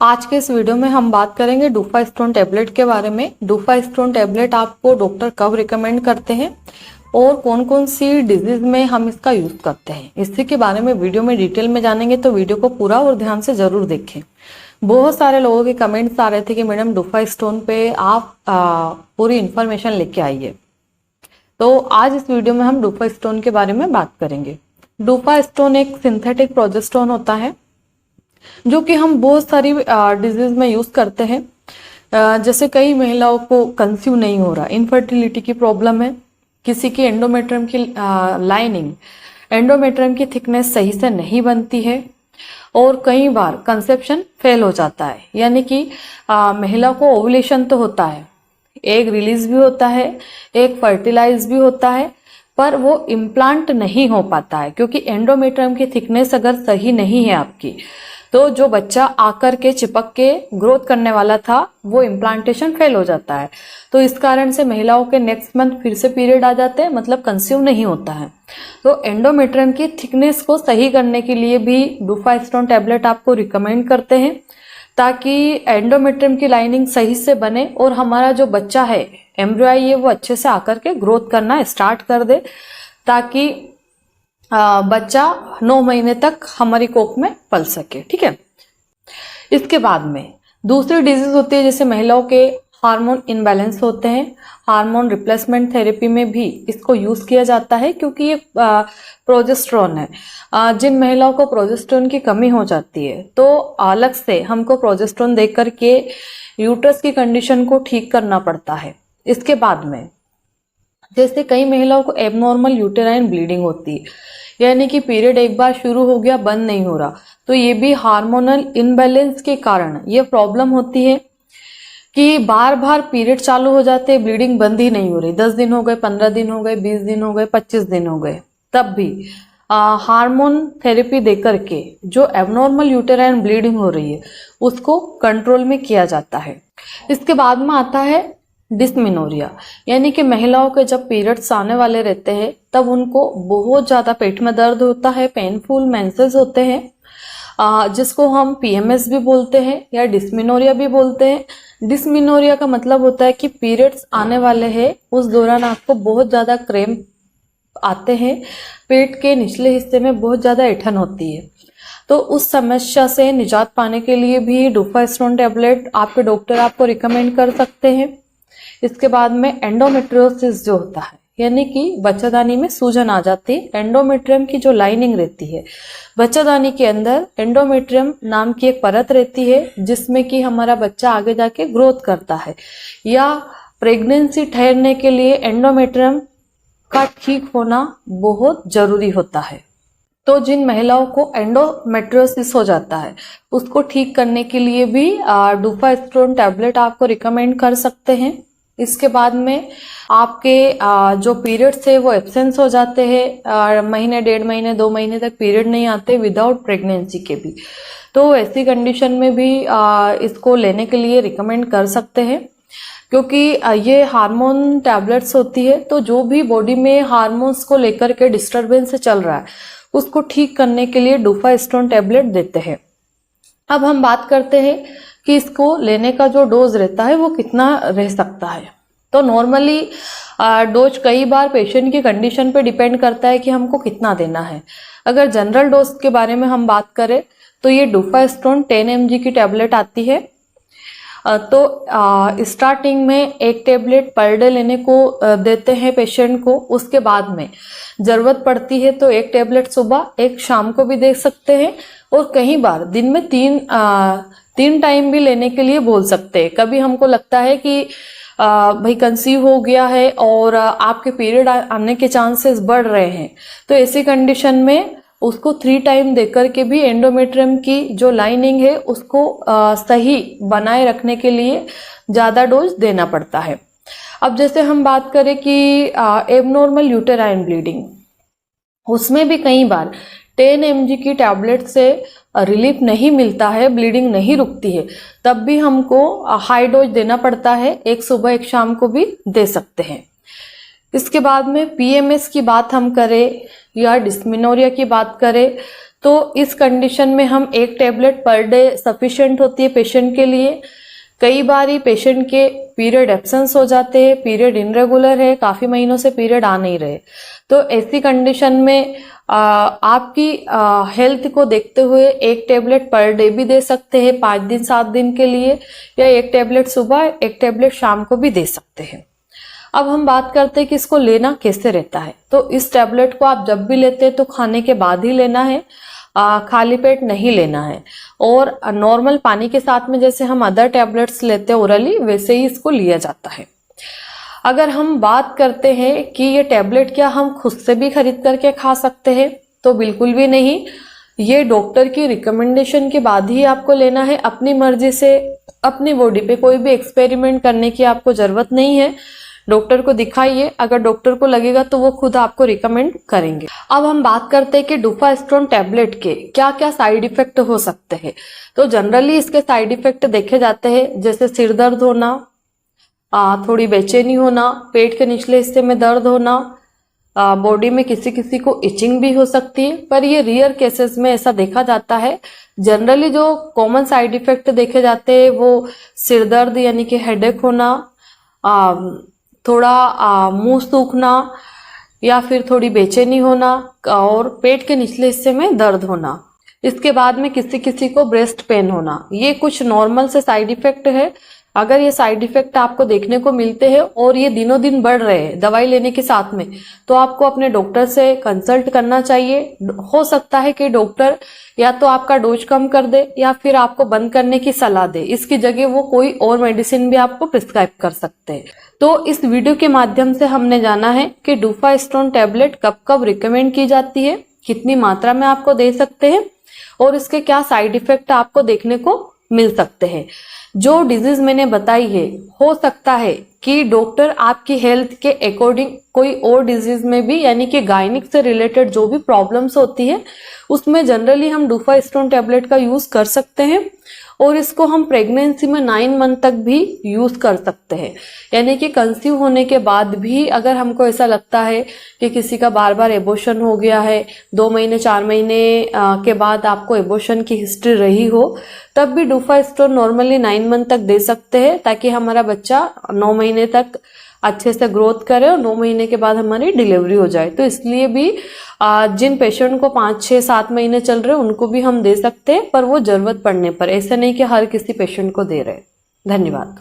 आज के इस वीडियो में हम बात करेंगे डुफास्टोन टैबलेट के बारे में। डुफास्टोन टैबलेट आपको डॉक्टर कब रिकमेंड करते हैं और कौन कौन सी डिजीज में हम इसका यूज करते हैं, इसी के बारे में वीडियो में डिटेल में जानेंगे। तो वीडियो को पूरा और ध्यान से जरूर देखें। बहुत सारे लोगों के कमेंट्स आ रहे थे कि मैडम डुफास्टोन पे आप पूरी इंफॉर्मेशन लेके आइए। तो आज इस वीडियो में हम डुफास्टोन के बारे में बात करेंगे। डुफास्टोन एक सिंथेटिक प्रोजेस्टेरोन होता है जो कि हम बहुत सारी डिजीज में यूज करते हैं। जैसे कई महिलाओं को कंसीव नहीं हो रहा, इनफर्टिलिटी की प्रॉब्लम है, किसी की एंडोमेट्रियम की लाइनिंग, एंडोमेट्रियम की थिकनेस सही से नहीं बनती है और कई बार कंसेप्शन फेल हो जाता है। यानी कि महिला को ओवुलेशन तो होता है, एग रिलीज भी होता है, एग फर्टिलाइज भी होता है, पर वो इम्प्लांट नहीं हो पाता है क्योंकि एंडोमेट्रियम की थिकनेस अगर सही नहीं है आपकी, तो जो बच्चा आकर के चिपक के ग्रोथ करने वाला था वो इम्प्लांटेशन फेल हो जाता है। तो इस कारण से महिलाओं के नेक्स्ट मंथ फिर से पीरियड आ जाते हैं, मतलब कंसीव नहीं होता है। तो एंडोमेट्रियम की थिकनेस को सही करने के लिए भी डुफास्टोन टैबलेट आपको रिकमेंड करते हैं ताकि एंडोमेट्रियम की लाइनिंग सही से बने और हमारा जो बच्चा है, एम्ब्रियो है, वो अच्छे से आकर के ग्रोथ करना स्टार्ट कर दे, ताकि बच्चा 9 महीने तक हमारी कोख में पल सके। ठीक है। इसके बाद में दूसरी डिजीज होती है, जैसे महिलाओं के हार्मोन इनबैलेंस होते हैं। हार्मोन रिप्लेसमेंट थेरेपी में भी इसको यूज किया जाता है क्योंकि ये प्रोजेस्टेरोन है। जिन महिलाओं को प्रोजेस्टेरोन की कमी हो जाती है तो अलग से हमको प्रोजेस्टेरोन दे करके यूट्रस की कंडीशन को ठीक करना पड़ता है। इसके बाद में जैसे कई महिलाओं को एबनॉर्मल यूटेराइन ब्लीडिंग होती है, यानी कि पीरियड एक बार शुरू हो गया बंद नहीं हो रहा, तो ये भी हार्मोनल इनबैलेंस के कारण ये प्रॉब्लम होती है कि बार बार पीरियड चालू हो जाते हैं, ब्लीडिंग बंद ही नहीं हो रही। 10 दिन हो गए, 15 दिन हो गए, 20 दिन हो गए, 25 दिन हो गए, तब भी हार्मोन थेरेपी देकर के जो एबनॉर्मल यूटेराइन ब्लीडिंग हो रही है उसको कंट्रोल में किया जाता है। इसके बाद में आता है डिस्मेनोरिया, यानी कि महिलाओं के जब पीरियड्स आने वाले रहते हैं तब उनको बहुत ज्यादा पेट में दर्द होता है, पेनफुल मेंसेस होते हैं, जिसको हम पीएमएस भी बोलते हैं या डिस्मेनोरिया भी बोलते हैं। डिस्मेनोरिया का मतलब होता है कि पीरियड्स आने वाले हैं, उस दौरान आपको बहुत ज्यादा क्रैम्प आते हैं, पेट के निचले हिस्से में बहुत ज्यादा ऐंठन होती है। तो उस समस्या से निजात पाने के लिए भी डुफास्टोन टैबलेट आपके डॉक्टर आपको रिकमेंड कर सकते हैं। इसके बाद में एंडोमेट्रियोसिस जो होता है, यानी कि बच्चादानी में सूजन आ जाती है। एंडोमेट्रियम की जो लाइनिंग रहती है बच्चादानी के अंदर, एंडोमेट्रियम नाम की एक परत रहती है जिसमें कि हमारा बच्चा आगे जाके ग्रोथ करता है, या प्रेगनेंसी ठहरने के लिए एंडोमेट्रियम का ठीक होना बहुत जरूरी होता है। तो जिन महिलाओं को एंडोमेट्रियोसिस हो जाता है उसको ठीक करने के लिए भी डुफास्टोन टैबलेट आपको रिकमेंड कर सकते हैं। इसके बाद में आपके जो पीरियड्स है वो एब्सेंस हो जाते हैं, महीने, 1.5 महीने, 2 महीने तक पीरियड नहीं आते विदाउट प्रेगनेंसी के भी, तो ऐसी कंडीशन में भी इसको लेने के लिए रिकमेंड कर सकते हैं। क्योंकि ये हार्मोन टैबलेट्स होती है, तो जो भी बॉडी में हार्मोन्स को लेकर के डिस्टर्बेंस चल रहा है उसको ठीक करने के लिए डुफास्टोन टैबलेट देते हैं। अब हम बात करते हैं कि इसको लेने का जो डोज रहता है वो कितना रह सकता है। तो नॉर्मली डोज कई बार पेशेंट की कंडीशन पे डिपेंड करता है कि हमको कितना देना है। अगर जनरल डोज के बारे में हम बात करें तो ये डुफास्टोन 10 mg की टैबलेट आती है। तो स्टार्टिंग में एक टैबलेट पर डे लेने को देते हैं पेशेंट को। उसके बाद में जरूरत पड़ती है तो एक टैबलेट सुबह, एक शाम को भी दे सकते हैं, और कई बार दिन में 3 टाइम भी लेने के लिए बोल सकते हैं। कभी हमको लगता है कि भाई कंसीव हो गया है और आपके पीरियड आने के चांसेस बढ़ रहे हैं, तो ऐसी कंडीशन में उसको 3 टाइम देकर के भी एंडोमेट्रियम की जो लाइनिंग है उसको सही बनाए रखने के लिए ज्यादा डोज देना पड़ता है। अब जैसे हम बात करें कि एबनॉर्मल यूटेराइन ब्लीडिंग, उसमें भी कई बार 10 mg की टैबलेट से रिलीफ नहीं मिलता है, ब्लीडिंग नहीं रुकती है, तब भी हमको हाई डोज देना पड़ता है, एक सुबह एक शाम को भी दे सकते हैं। इसके बाद में पीएमएस की बात हम करें या डिस्मेनोरिया की बात करें तो इस कंडीशन में हम एक टेबलेट पर डे सफिशिएंट होती है पेशेंट के लिए। कई बार ही पेशेंट के पीरियड एब्सेंस हो जाते हैं, पीरियड इनरेगुलर है, काफी महीनों से पीरियड आ नहीं रहे, तो ऐसी कंडीशन में आपकी हेल्थ को देखते हुए एक टेबलेट पर डे भी दे सकते हैं 5 दिन 7 दिन के लिए, या एक टेबलेट सुबह एक टेबलेट शाम को भी दे सकते हैं। अब हम बात करते हैं कि इसको लेना कैसे रहता है। तो इस टेबलेट को आप जब भी लेते हैं तो खाने के बाद ही लेना है, खाली पेट नहीं लेना है, और नॉर्मल पानी के साथ में जैसे हम अदर टैबलेट्स लेते हैं ओरली, वैसे ही इसको लिया जाता है। अगर हम बात करते हैं कि ये टैबलेट क्या हम खुद से भी खरीद करके खा सकते हैं, तो बिल्कुल भी नहीं। ये डॉक्टर की रिकमेंडेशन के बाद ही आपको लेना है। अपनी मर्जी से अपनी बॉडी पे कोई भी एक्सपेरिमेंट करने की आपको जरूरत नहीं है। डॉक्टर को दिखाइए, अगर डॉक्टर को लगेगा तो वो खुद आपको रिकमेंड करेंगे। अब हम बात करते हैं कि डुफास्ट्रोन टैबलेट के क्या क्या साइड इफेक्ट हो सकते हैं। तो जनरली इसके साइड इफेक्ट देखे जाते हैं, जैसे सिर दर्द होना, थोड़ी बेचैनी होना, पेट के निचले हिस्से में दर्द होना, बॉडी में किसी किसी को इचिंग भी हो सकती है, पर ये रेयर केसेस में ऐसा देखा जाता है। जनरली जो कॉमन साइड इफेक्ट देखे जाते हैं वो सिर दर्द यानी कि हेडेक होना, थोड़ा मुंह सूखना, या फिर थोड़ी बेचैनी होना, और पेट के निचले हिस्से में दर्द होना। इसके बाद में किसी किसी को ब्रेस्ट पेन होना। ये कुछ नॉर्मल से साइड इफेक्ट है। अगर ये साइड इफेक्ट आपको देखने को मिलते हैं और ये दिनों दिन बढ़ रहे हैं दवाई लेने के साथ में, तो आपको अपने डॉक्टर से कंसल्ट करना चाहिए। हो सकता है कि डॉक्टर या तो आपका डोज कम कर दे या फिर आपको बंद करने की सलाह दे। इसकी जगह वो कोई और मेडिसिन भी आपको प्रिस्क्राइब कर सकते हैं। तो इस वीडियो के माध्यम से हमने जाना है कि डुफास्ट्रोन टैबलेट कब कब रिकमेंड की जाती है, कितनी मात्रा में आपको दे सकते हैं, और इसके क्या साइड इफेक्ट आपको देखने को मिल सकते हैं। जो डिजीज मैंने बताई है, हो सकता है कि डॉक्टर आपकी हेल्थ के अकॉर्डिंग कोई और डिजीज में भी, यानी कि गायनिक से रिलेटेड जो भी प्रॉब्लम्स होती है उसमें जनरली हम डुफास्ट्रोन टैबलेट का यूज कर सकते हैं, और इसको हम प्रेगनेंसी में 9 मंथ तक भी यूज कर सकते हैं। यानी कि कंसीव होने के बाद भी अगर हमको ऐसा लगता है कि किसी का बार बार एबॉर्शन हो गया है, 2 महीने 4 महीने के बाद आपको एबॉर्शन की हिस्ट्री रही हो, तब भी डुफास्ट्रोन नॉर्मली 9 मंथ तक दे सकते हैं, ताकि हमारा बच्चा 9 महीने तक अच्छे से ग्रोथ करे और 9 महीने के बाद हमारी डिलीवरी हो जाए। तो इसलिए भी जिन पेशेंट को 5, 6, 7 महीने चल रहे उनको भी हम दे सकते हैं, पर वो जरूरत पड़ने पर, ऐसा नहीं कि हर किसी पेशेंट को दे रहे। धन्यवाद।